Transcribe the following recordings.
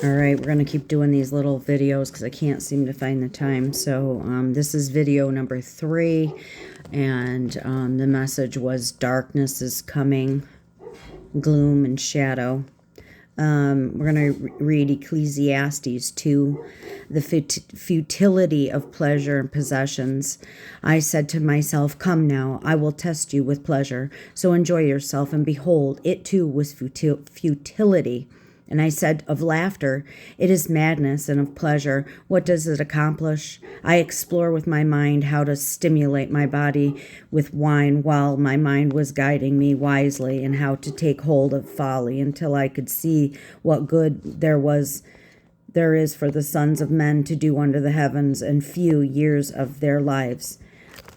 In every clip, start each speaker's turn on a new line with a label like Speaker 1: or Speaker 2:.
Speaker 1: All right, we're going to keep doing these little videos because I can't seem to find the time. So this is video number 3, and the message was darkness is coming, gloom and shadow. We're going to read Ecclesiastes 2, the futility of pleasure and possessions. I said to myself, come now, I will test you with pleasure. So enjoy yourself, and behold, it too was futility. And I said of laughter, it is madness, and of pleasure, what does it accomplish? I explore with my mind how to stimulate my body with wine while my mind was guiding me wisely, and how to take hold of folly until I could see what good there is for the sons of men to do under the heavens, and few years of their lives.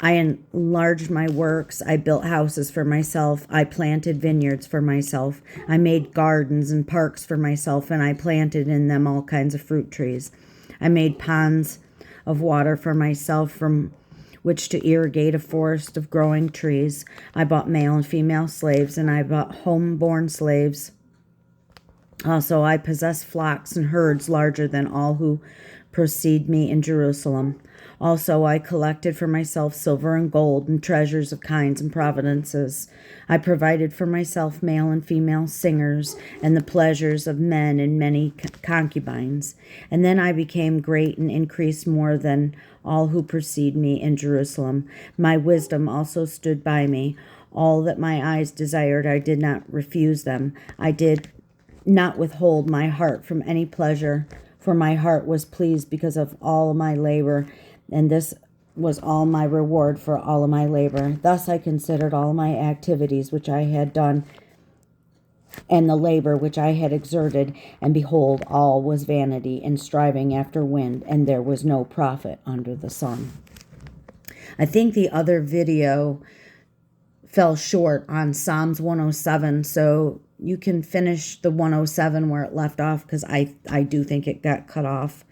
Speaker 1: I enlarged my works. I built houses for myself. I planted vineyards for myself. I made gardens and parks for myself, and I planted in them all kinds of fruit trees. I made ponds of water for myself from which to irrigate a forest of growing trees. I bought male and female slaves, and I bought home-born slaves. Also, I possess flocks and herds larger than all who precede me in Jerusalem. Also, I collected for myself silver and gold and treasures of kinds and providences. I provided for myself male and female singers and the pleasures of men and many concubines. And then I became great and increased more than all who precede me in Jerusalem. My wisdom also stood by me. All that my eyes desired, I did not refuse them. I did not withhold my heart from any pleasure, for my heart was pleased because of all my labor, and this was all my reward for all of my labor. Thus I considered all my activities which I had done, and the labor which I had exerted, and behold, all was vanity and striving after wind, and there was no profit under the sun. I think the other video fell short on Psalms 107, so you can finish the 107 where it left off, because I do think it got cut off.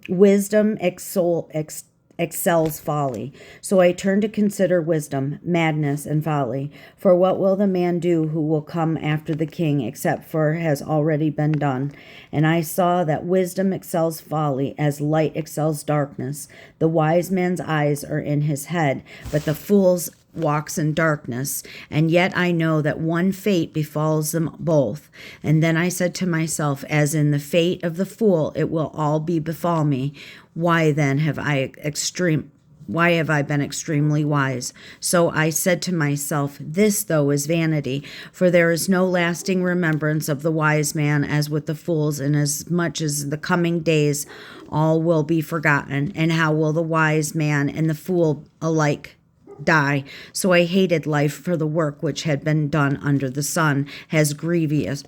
Speaker 1: Wisdom excels folly. So I turned to consider wisdom, madness, and folly. For what will the man do who will come after the king, except for has already been done? And I saw that wisdom excels folly, as light excels darkness. The wise man's eyes are in his head, but the fool's walks in darkness, and yet I know that one fate befalls them both. And then I said to myself, as in the fate of the fool, it will all be befall me. Why then have I been extremely wise? So I said to myself, this though is vanity, for there is no lasting remembrance of the wise man as with the fools, and as much as the coming days all will be forgotten. And how will the wise man and the fool alike die? So I hated life, for the work which had been done under the sun was grievous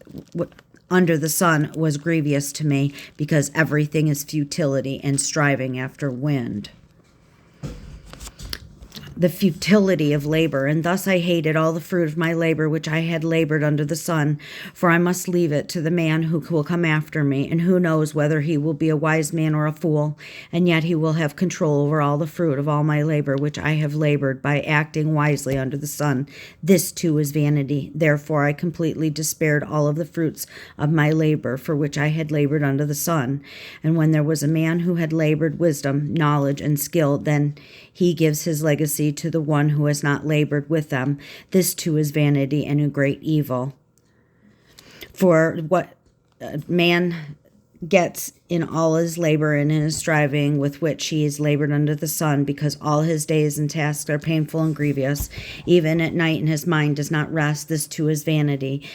Speaker 1: to me, because everything is futility and striving after wind. The futility of labor, and thus I hated all the fruit of my labor which I had labored under the sun, for I must leave it to the man who will come after me, and who knows whether he will be a wise man or a fool, and yet he will have control over all the fruit of all my labor which I have labored by acting wisely under the sun. This too is vanity. Therefore I completely despaired all of the fruits of my labor for which I had labored under the sun. And when there was a man who had labored wisdom, knowledge, and skill, then he gives his legacy to the one who has not labored with them. This too is vanity and a great evil. For what man gets in all his labor and in his striving with which he is labored under the sun, because all his days and tasks are painful and grievous, even at night, and his mind does not rest, this too is vanity.